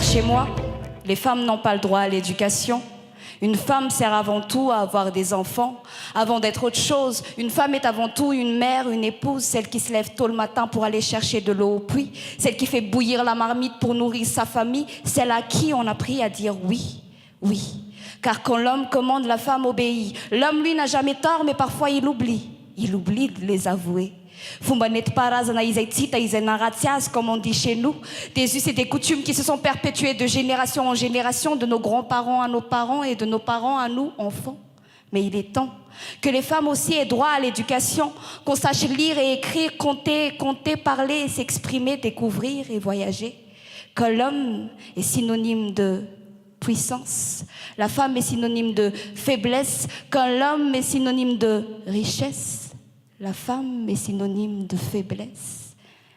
Car chez moi, les femmes n'ont pas le droit à l'éducation. Une femme sert avant tout à avoir des enfants. Avant d'être autre chose, une femme est avant tout une mère, une épouse, celle qui se lève tôt le matin pour aller chercher de l'eau au puits, celle qui fait bouillir la marmite pour nourrir sa famille, celle à qui on a appris à dire oui, oui. Car quand l'homme commande, la femme obéit. L'homme, lui, n'a jamais tort, mais parfois il oublie. Il oublie de les avouer. Comme on dit chez nous, des us et des coutumes qui se sont perpétuées de génération en génération, de nos grands-parents à nos parents et de nos parents à nous, enfants. Mais il est temps que les femmes aussi aient droit à l'éducation, qu'on sache lire et écrire, compter, parler, s'exprimer, découvrir et voyager. Que l'homme est synonyme de puissance, la femme est synonyme de faiblesse, quand l'homme est synonyme de richesse. La femme est synonyme de faiblesse.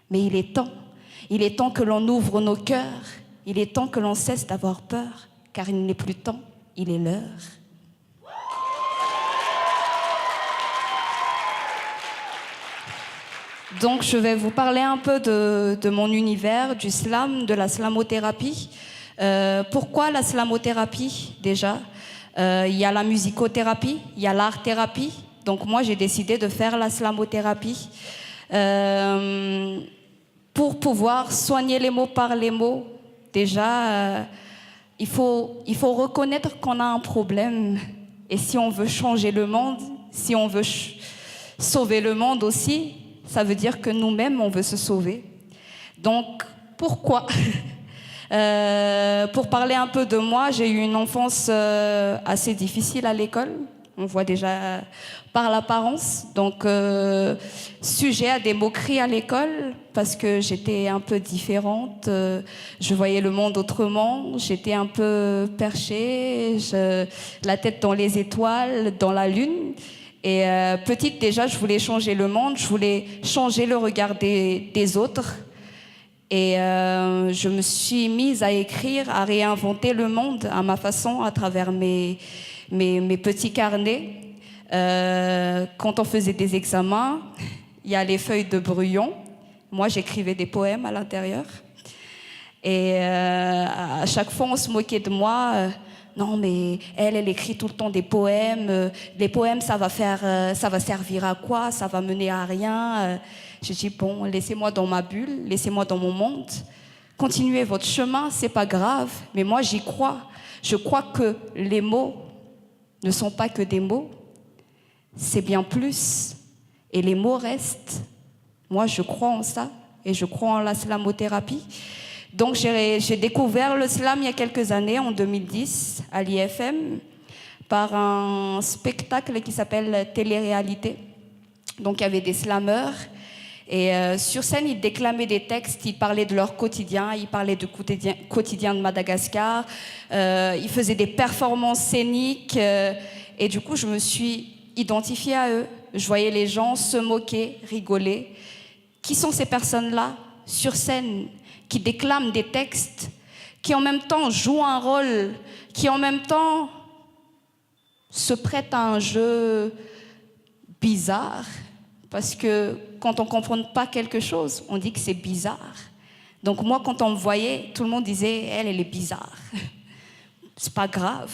Mais il est temps que l'on ouvre nos cœurs. Il est temps que l'on cesse d'avoir peur, car il n'est plus temps, il est l'heure. Donc je vais vous parler un peu de mon univers, du slam, de la slamothérapie. Pourquoi la slamothérapie déjà? Il y a la musicothérapie, il y a l'art-thérapie. Donc moi, j'ai décidé de faire la slamothérapie pour pouvoir soigner les mots par les mots. Déjà, il faut reconnaître qu'on a un problème. Et si on veut changer le monde, si on veut sauver le monde aussi, ça veut dire que nous-mêmes, on veut se sauver. Donc, pourquoi pour parler un peu de moi, j'ai eu une enfance assez difficile à l'école. On voit déjà par l'apparence. Donc, sujet à des moqueries à l'école parce que j'étais un peu différente. Je voyais le monde autrement. J'étais un peu perchée, la tête dans les étoiles, dans la lune. Et petite, déjà, je voulais changer le monde. Je voulais changer le regard des autres. Et je me suis mise à écrire, à réinventer le monde à ma façon, à travers mes petits carnets. Quand on faisait des examens, il y a les feuilles de brouillon. Moi, j'écrivais des poèmes à l'intérieur. Et à chaque fois, on se moquait de moi. Non, mais elle écrit tout le temps des poèmes. Les poèmes, ça va servir à quoi? Ça va mener à rien. J'ai dit, bon, laissez-moi dans ma bulle, laissez-moi dans mon monde. Continuez votre chemin, c'est pas grave. Mais moi, j'y crois. Je crois que les mots ne sont pas que des mots. C'est bien plus. Et les mots restent. Moi, je crois en ça. Et je crois en la slamothérapie. Donc, j'ai découvert le slam il y a quelques années, en 2010, à l'IFM, par un spectacle qui s'appelle Télé-réalité. Donc, il y avait des slameurs. Et sur scène, ils déclamaient des textes, ils parlaient de leur quotidien, ils parlaient du quotidien de Madagascar, ils faisaient des performances scéniques. Et du coup, je me suis identifiée à eux. Je voyais les gens se moquer, rigoler. Qui sont ces personnes-là, sur scène, qui déclament des textes, qui en même temps jouent un rôle, qui en même temps se prêtent à un jeu bizarre? Parce que quand on ne comprend pas quelque chose, on dit que c'est bizarre. Donc moi, quand on me voyait, tout le monde disait, elle est bizarre. C'est pas grave.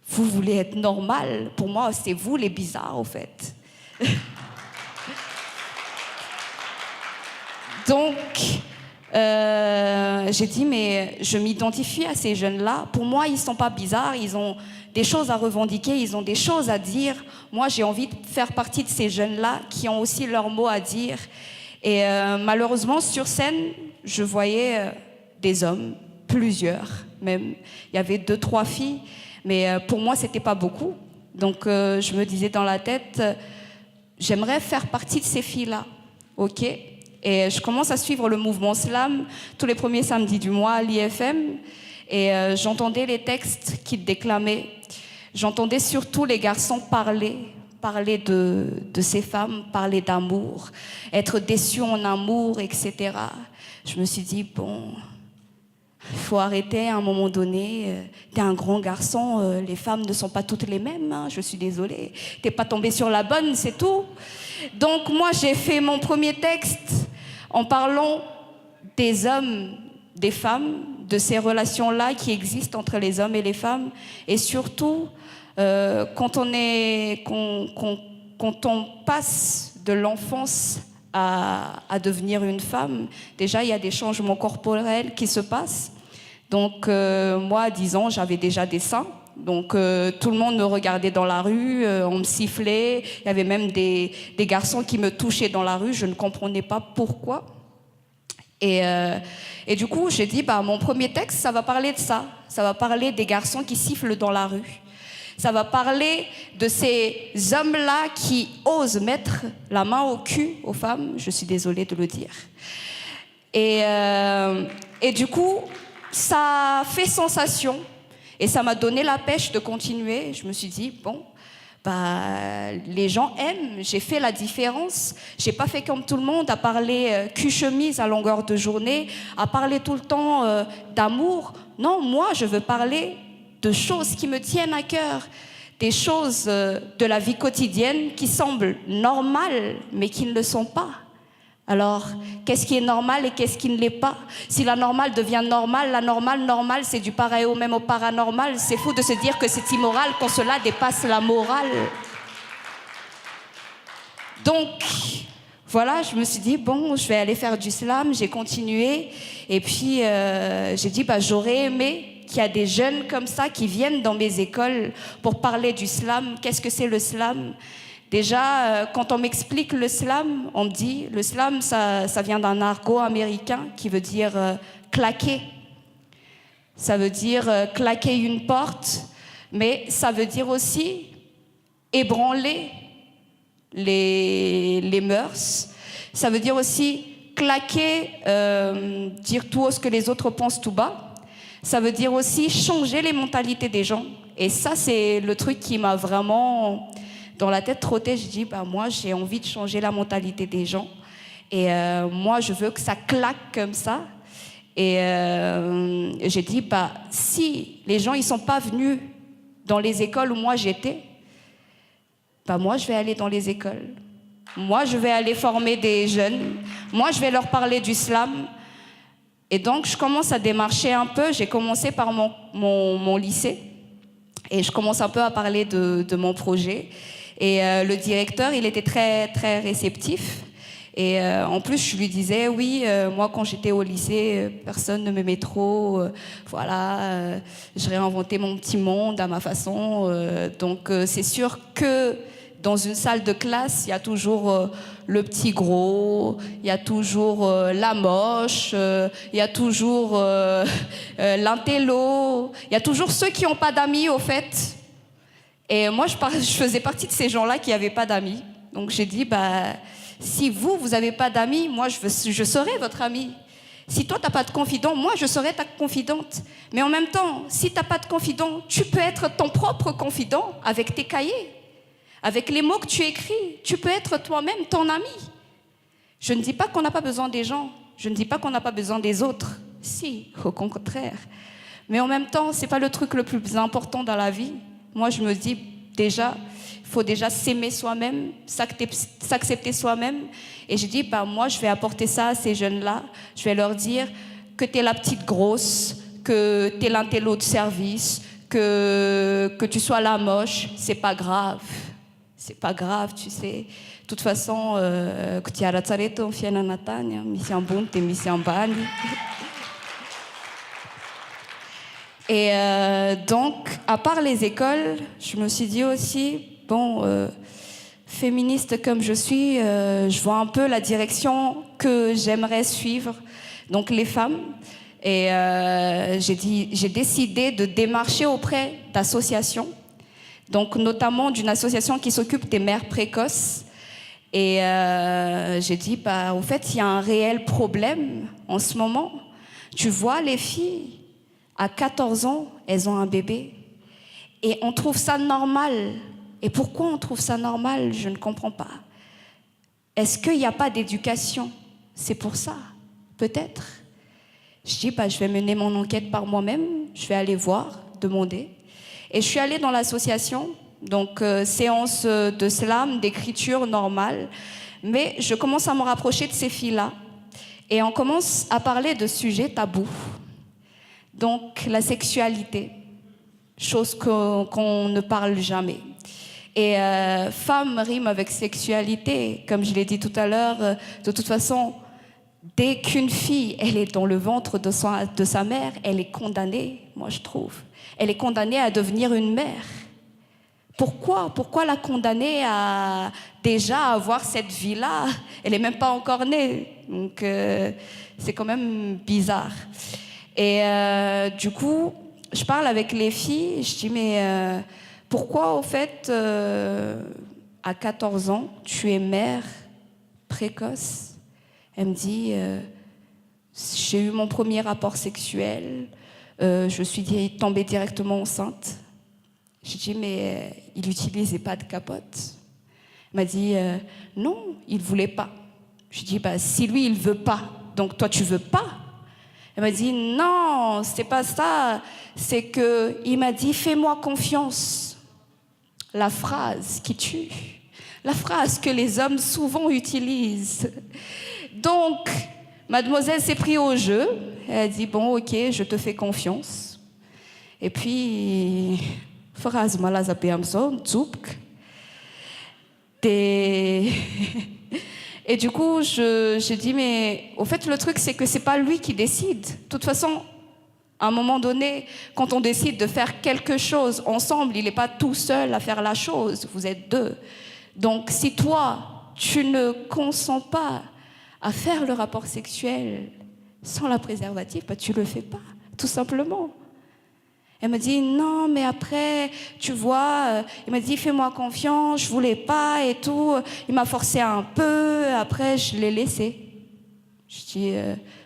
Vous voulez être normal. Pour moi, c'est vous les bizarres, au fait. Donc, j'ai dit, mais je m'identifie à ces jeunes-là. Pour moi, ils ne sont pas bizarres, ils ont des choses à revendiquer, ils ont des choses à dire. Moi, j'ai envie de faire partie de ces jeunes-là qui ont aussi leurs mots à dire. Et malheureusement, sur scène, je voyais des hommes, plusieurs même. Il y avait 2-3 filles, mais pour moi, c'était pas beaucoup. Donc, je me disais dans la tête, j'aimerais faire partie de ces filles-là, ok? Et je commence à suivre le mouvement slam tous les premiers samedis du mois à l'IFM. Et j'entendais les textes qu'ils déclamaient. J'entendais surtout les garçons parler de ces femmes, parler d'amour, être déçus en amour, etc. Je me suis dit, bon, il faut arrêter à un moment donné. T'es un grand garçon, les femmes ne sont pas toutes les mêmes, hein, je suis désolée. T'es pas tombé sur la bonne, c'est tout. Donc moi, j'ai fait mon premier texte en parlant des hommes, des femmes, de ces relations-là qui existent entre les hommes et les femmes. Et surtout, quand on passe de l'enfance à devenir une femme, déjà, il y a des changements corporels qui se passent. Donc, moi, à 10 ans, j'avais déjà des seins. Donc, tout le monde me regardait dans la rue, on me sifflait. Il y avait même des garçons qui me touchaient dans la rue. Je ne comprenais pas pourquoi. Et du coup, j'ai dit, mon premier texte, ça va parler de ça. Ça va parler des garçons qui sifflent dans la rue. Ça va parler de ces hommes-là qui osent mettre la main au cul aux femmes. Je suis désolée de le dire. Et du coup, ça a fait sensation. Et ça m'a donné la pêche de continuer. Je me suis dit, les gens aiment, j'ai fait la différence. J'ai pas fait comme tout le monde, à parler cul-chemise à longueur de journée, à parler tout le temps d'amour. Non, moi, je veux parler de choses qui me tiennent à cœur, des choses de la vie quotidienne qui semblent normales, mais qui ne le sont pas. Alors, qu'est-ce qui est normal et qu'est-ce qui ne l'est pas? Si la normale devient normale, la normale, c'est du pareil au même au paranormal. C'est fou de se dire que c'est immoral quand cela dépasse la morale. Donc, voilà, je me suis dit, je vais aller faire du slam. J'ai continué. Et puis, j'ai dit, j'aurais aimé qu'il y a des jeunes comme ça qui viennent dans mes écoles pour parler du slam. Qu'est-ce que c'est le slam? Déjà, quand on m'explique le slam, on me dit, le slam, ça vient d'un argot américain qui veut dire claquer. Ça veut dire claquer une porte, mais ça veut dire aussi ébranler les mœurs. Ça veut dire aussi claquer, dire tout haut ce que les autres pensent tout bas. Ça veut dire aussi changer les mentalités des gens. Et ça, c'est le truc qui m'a vraiment dans la tête trottée. Je dis, moi, j'ai envie de changer la mentalité des gens. Et moi, je veux que ça claque comme ça. Et j'ai dit, si les gens, ils sont pas venus dans les écoles où moi j'étais, moi, je vais aller dans les écoles. Moi, je vais aller former des jeunes. Moi, je vais leur parler du slam. Et donc, je commence à démarcher un peu. J'ai commencé par mon lycée. Et je commence un peu à parler de mon projet. Et le directeur, il était très, très réceptif. Et en plus, je lui disais, oui, moi, quand j'étais au lycée, personne ne m'aimait trop. Je réinventais mon petit monde à ma façon. Donc, c'est sûr que dans une salle de classe, il y a toujours le petit gros, il y a toujours la moche, il y a toujours l'intello, il y a toujours ceux qui n'ont pas d'amis, au fait. Et moi, je faisais partie de ces gens-là qui n'avaient pas d'amis. Donc, j'ai dit, si vous n'avez pas d'amis, moi, je serai votre ami. Si toi, tu n'as pas de confident, moi, je serai ta confidente. Mais en même temps, si tu n'as pas de confident, tu peux être ton propre confident avec tes cahiers. Avec les mots que tu écris, tu peux être toi-même ton ami. Je ne dis pas qu'on n'a pas besoin des gens. Je ne dis pas qu'on n'a pas besoin des autres. Si, au contraire. Mais en même temps, ce n'est pas le truc le plus important dans la vie. Moi, je me dis déjà, il faut déjà s'aimer soi-même, s'accepter soi-même. Et je dis, moi, je vais apporter ça à ces jeunes-là. Je vais leur dire que tu es la petite grosse, que tu es l'intello de service, que tu sois la moche, c'est pas grave. C'est pas grave, tu sais. De toute façon, et donc, à part les écoles, je me suis dit aussi, féministe comme je suis, je vois un peu la direction que j'aimerais suivre, donc les femmes. Et j'ai décidé de démarcher auprès d'associations, donc notamment d'une association qui s'occupe des mères précoces. Et j'ai dit, au fait, il y a un réel problème en ce moment. Tu vois, les filles, à 14 ans, elles ont un bébé. Et on trouve ça normal. Et pourquoi on trouve ça normal? Je ne comprends pas. Est-ce qu'il n'y a pas d'éducation? C'est pour ça, peut-être. Je dis, je vais mener mon enquête par moi-même. Je vais aller voir, demander. Et je suis allée dans l'association, donc séance de slam, d'écriture normale. Mais je commence à me rapprocher de ces filles-là. Et on commence à parler de sujets tabous. Donc la sexualité, chose qu'on ne parle jamais. Et femme rime avec sexualité, comme je l'ai dit tout à l'heure. De toute façon, dès qu'une fille, elle est dans le ventre de sa mère, elle est condamnée, moi je trouve. Elle est condamnée à devenir une mère. Pourquoi la condamner à déjà avoir cette vie-là? Elle n'est même pas encore née. Donc c'est quand même bizarre. Et du coup, je parle avec les filles, je dis mais pourquoi au fait à 14 ans tu es mère précoce? Elle me dit j'ai eu mon premier rapport sexuel, je suis tombée directement enceinte. Je dis mais il n'utilisait pas de capote. Elle m'a dit non, il ne voulait pas. Je dis bah si lui il veut pas, donc toi tu veux pas? Elle m'a dit non, c'est pas ça, c'est que il m'a dit fais-moi confiance. La phrase qui tue, la phrase que les hommes souvent utilisent. Donc mademoiselle s'est prise au jeu, elle a dit bon ok, je te fais confiance. Et puis phrase malazapéamson, tsoupk. Et du coup, j'ai dit, mais au fait, le truc, c'est que c'est pas lui qui décide. De toute façon, à un moment donné, quand on décide de faire quelque chose ensemble, il n'est pas tout seul à faire la chose, vous êtes deux. Donc, si toi, tu ne consens pas à faire le rapport sexuel sans la préservatif, bah, tu le fais pas, tout simplement. Elle me dit non mais après tu vois il m'a dit fais-moi confiance, je voulais pas et tout, il m'a forcé un peu, après je l'ai laissé. Je dis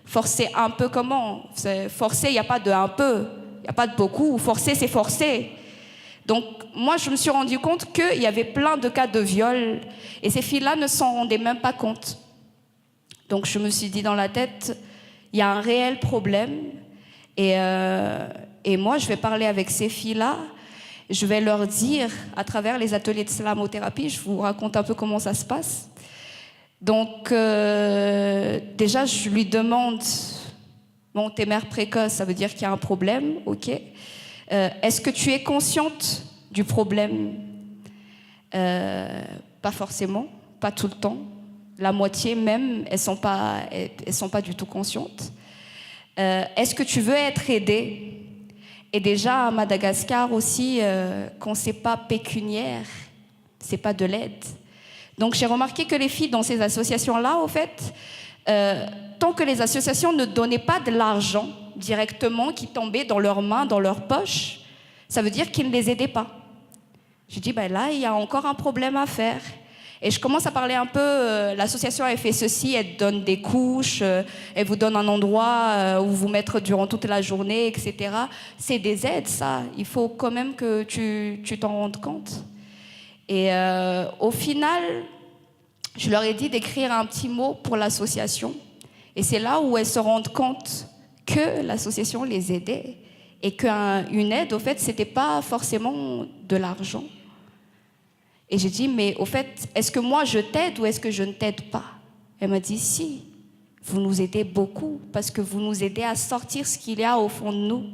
forcer un peu comment? Forcer, il n'y a pas de un peu, il n'y a pas de beaucoup, forcer c'est forcer. Donc moi je me suis rendu compte qu'il y avait plein de cas de viol et ces filles-là ne s'en rendaient même pas compte. Donc je me suis dit dans la tête il y a un réel problème. Et moi, je vais parler avec ces filles-là, je vais leur dire, à travers les ateliers de slamothérapie, je vous raconte un peu comment ça se passe. Donc, déjà, je lui demande, bon, t'es mère précoce, ça veut dire qu'il y a un problème, ok. Est-ce que tu es consciente du problème? Pas forcément, pas tout le temps. La moitié même, elles sont pas du tout conscientes. Est-ce que tu veux être aidée? Et déjà à Madagascar aussi, quand c'est pas pécuniaire, c'est pas de l'aide. Donc j'ai remarqué que les filles dans ces associations-là, au fait, tant que les associations ne donnaient pas de l'argent directement qui tombait dans leurs mains, dans leurs poches, ça veut dire qu'ils ne les aidaient pas. J'ai dit, ben là, il y a encore un problème à faire. Et je commence à parler un peu, l'association elle fait ceci, elle donne des couches, elle vous donne un endroit où vous mettre durant toute la journée, etc. C'est des aides, ça. Il faut quand même que tu t'en rendes compte. Et au final, je leur ai dit d'écrire un petit mot pour l'association. Et c'est là où elles se rendent compte que l'association les aidait. Et qu'une aide, au fait, c'était pas forcément de l'argent. Et j'ai dit, mais au fait, est-ce que moi je t'aide ou est-ce que je ne t'aide pas? Elle m'a dit, si, vous nous aidez beaucoup parce que vous nous aidez à sortir ce qu'il y a au fond de nous.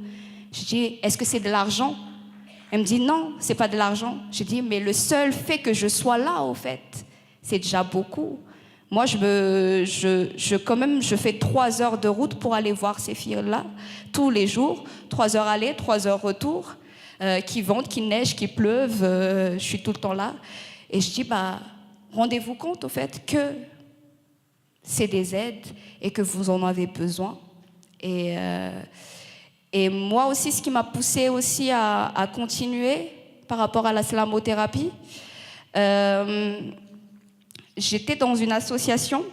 J'ai dit, est-ce que c'est de l'argent? Elle me dit, non, c'est pas de l'argent. J'ai dit, mais le seul fait que je sois là, au fait, c'est déjà beaucoup. Moi, quand même, je fais 3 heures de route pour aller voir ces filles-là, tous les jours, 3 heures aller, 3 heures retour. Qui vente, qui neige, qui pleuve, je suis tout le temps là. Et je dis, bah, rendez-vous compte au fait que c'est des aides et que vous en avez besoin. Et moi aussi, ce qui m'a poussée aussi à continuer par rapport à la slamothérapie, j'étais dans une association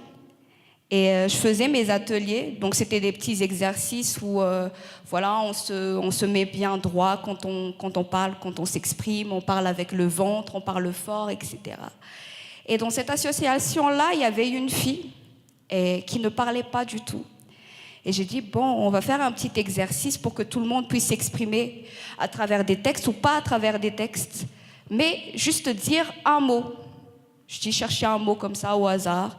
et je faisais mes ateliers, donc c'était des petits exercices où voilà, on se met bien droit quand on parle, quand on s'exprime, on parle avec le ventre, on parle fort, etc. Et dans cette association-là, il y avait une fille qui ne parlait pas du tout. Et j'ai dit, bon, on va faire un petit exercice pour que tout le monde puisse s'exprimer à travers des textes ou pas à travers des textes, mais juste dire un mot. Je dis, chercher un mot comme ça au hasard.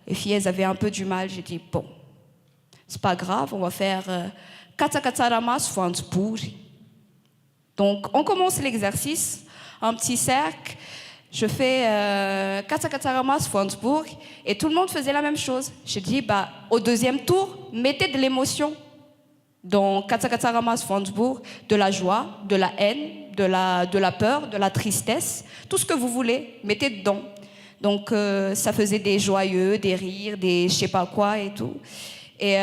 Les filles, elles avaient un peu du mal. J'ai dit, bon, c'est pas grave, on va faire Katsakatsaramas Fanspouri. Donc, on commence l'exercice, un petit cercle. Je fais Katsakatsaramas Fanspouri et tout le monde faisait la même chose. J'ai dit, au deuxième tour, mettez de l'émotion dans Katsakatsaramas Fanspouri, de la joie, de la haine, de la peur, de la tristesse, tout ce que vous voulez, mettez dedans. Donc, ça faisait des joyeux, des rires, des je sais pas quoi et tout. Et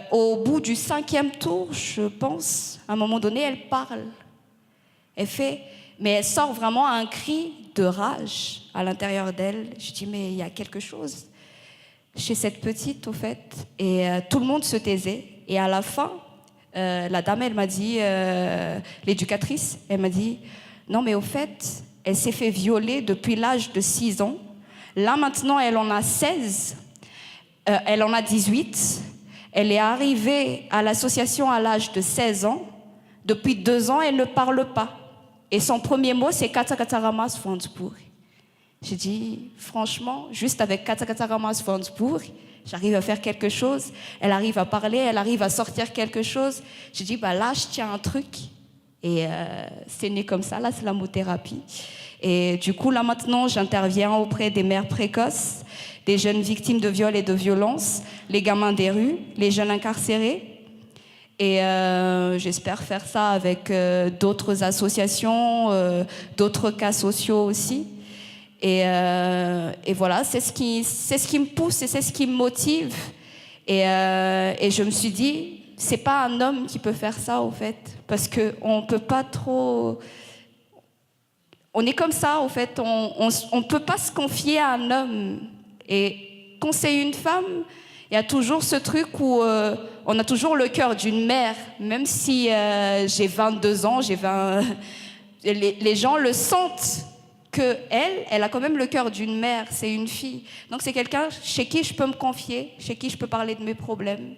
au bout du 5e tour, je pense, à un moment donné, elle parle. Mais elle sort vraiment un cri de rage à l'intérieur d'elle. Je dis, mais il y a quelque chose chez cette petite, au fait. Et tout le monde se taisait. Et à la fin, la dame, elle m'a dit, l'éducatrice, elle m'a dit, non, mais au fait, elle s'est fait violer depuis l'âge de 6 ans. Là, maintenant, elle en a 16. Elle en a 18. Elle est arrivée à l'association à l'âge de 16 ans. Depuis 2 ans, elle ne parle pas. Et son premier mot, c'est Katsakatsaramas Fanspouri. J'ai dit, franchement, juste avec Katsakatsaramas Fanspouri, j'arrive à faire quelque chose. Elle arrive à parler, elle arrive à sortir quelque chose. J'ai dit, là, je tiens un truc. Et c'est né comme ça, là, c'est la motothérapie. Et du coup, là, maintenant, j'interviens auprès des mères précoces, des jeunes victimes de viols et de violences, les gamins des rues, les jeunes incarcérés. Et j'espère faire ça avec d'autres associations, d'autres cas sociaux aussi. Et voilà, c'est ce qui me pousse et c'est ce qui me motive. Et je me suis dit, c'est pas un homme qui peut faire ça, au fait, parce qu'on peut pas trop... On est comme ça, au fait, on peut pas se confier à un homme. Et quand c'est une femme, il y a toujours ce truc où on a toujours le cœur d'une mère, même si j'ai 22 ans, les gens le sentent qu'elle a quand même le cœur d'une mère, c'est une fille. Donc c'est quelqu'un chez qui je peux me confier, chez qui je peux parler de mes problèmes.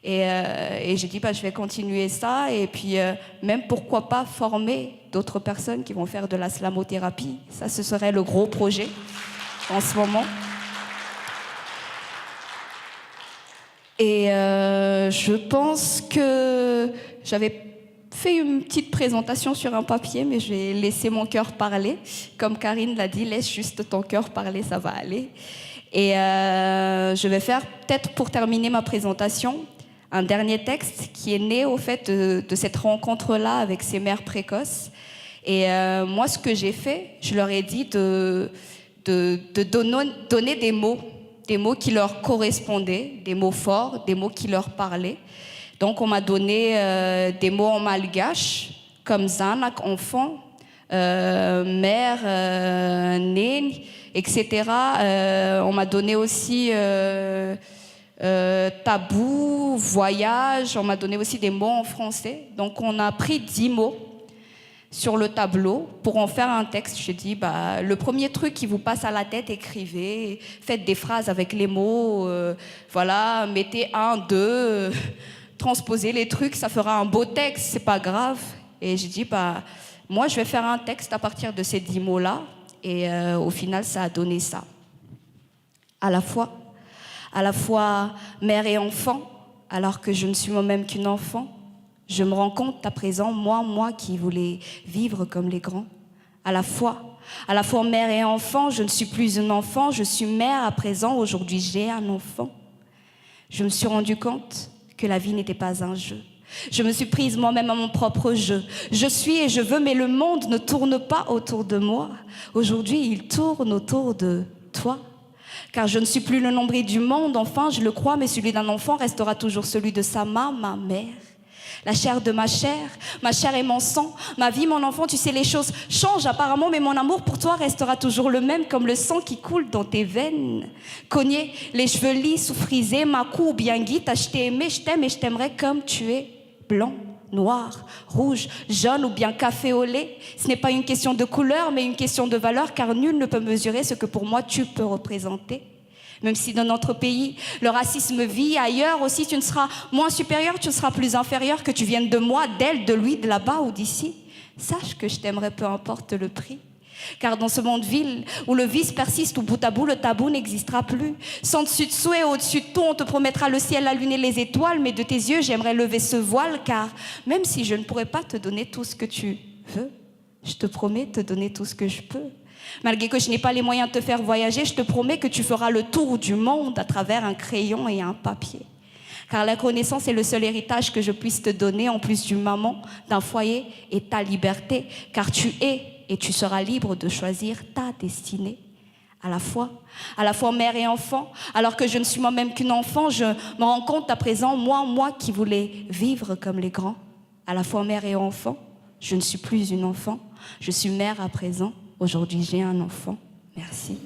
Et j'ai dit, je vais continuer ça, et puis même pourquoi pas former d'autres personnes qui vont faire de la slamothérapie. Ça, ce serait le gros projet en ce moment. Et je pense que j'avais fait une petite présentation sur un papier, mais je vais laisser mon cœur parler. Comme Karine l'a dit, laisse juste ton cœur parler, ça va aller. Et je vais faire, peut-être pour terminer ma présentation, un dernier texte qui est né au fait de cette rencontre-là avec ces mères précoces. Et moi, ce que j'ai fait, je leur ai dit de donner des mots qui leur correspondaient, des mots forts, des mots qui leur parlaient. Donc, on m'a donné des mots en malgache, comme Zanak, enfant, mère, nène, etc. On m'a donné aussi tabou, voyage, on m'a donné aussi des mots en français. Donc, on a pris 10 mots sur le tableau pour en faire un texte. J'ai dit, le premier truc qui vous passe à la tête, écrivez, faites des phrases avec les mots, voilà, mettez 1, 2, transposez les trucs, ça fera un beau texte, c'est pas grave. Et j'ai dit, moi, je vais faire un texte à partir de ces 10 mots-là. Et au final, ça a donné ça. À la fois mère et enfant, alors que je ne suis moi-même qu'une enfant. Je me rends compte à présent, moi qui voulais vivre comme les grands. À la fois mère et enfant, je ne suis plus un enfant, je suis mère à présent, aujourd'hui j'ai un enfant. Je me suis rendu compte que la vie n'était pas un jeu. Je me suis prise moi-même à mon propre jeu. Je suis et je veux, mais le monde ne tourne pas autour de moi. Aujourd'hui, il tourne autour de toi. Car je ne suis plus le nombril du monde, enfin, je le crois, mais celui d'un enfant restera toujours celui de sa ma mère. La chair de ma chair et mon sang, ma vie, mon enfant, tu sais, les choses changent apparemment, mais mon amour pour toi restera toujours le même, comme le sang qui coule dans tes veines. Cogné, les cheveux lisses ou frisés, ma cou ou bien guite, je t'ai aimé, je t'aime et je t'aimerai comme tu es. Blanc, noir, rouge, jaune ou bien café au lait. Ce n'est pas une question de couleur, mais une question de valeur, car nul ne peut mesurer ce que pour moi tu peux représenter. Même si dans notre pays, le racisme vit, ailleurs aussi, tu ne seras moins supérieur, tu ne seras plus inférieur, que tu viennes de moi, d'elle, de lui, de là-bas ou d'ici. Sache que je t'aimerai peu importe le prix. Car dans ce monde vil, où le vice persiste, où bout à bout le tabou n'existera plus, sans dessus-dessous et au-dessus de tout, on te promettra le ciel, la lune et les étoiles, mais de tes yeux, j'aimerais lever ce voile, car même si je ne pourrais pas te donner tout ce que tu veux, je te promets te donner tout ce que je peux. Malgré que je n'ai pas les moyens de te faire voyager, je te promets que tu feras le tour du monde à travers un crayon et un papier. Car la connaissance est le seul héritage que je puisse te donner, en plus d'une maman, d'un foyer et ta liberté, car tu es et tu seras libre de choisir ta destinée. À la fois mère et enfant, alors que je ne suis moi-même qu'une enfant, je me rends compte à présent, moi qui voulais vivre comme les grands, à la fois mère et enfant, je ne suis plus une enfant, je suis mère à présent, aujourd'hui j'ai un enfant. Merci.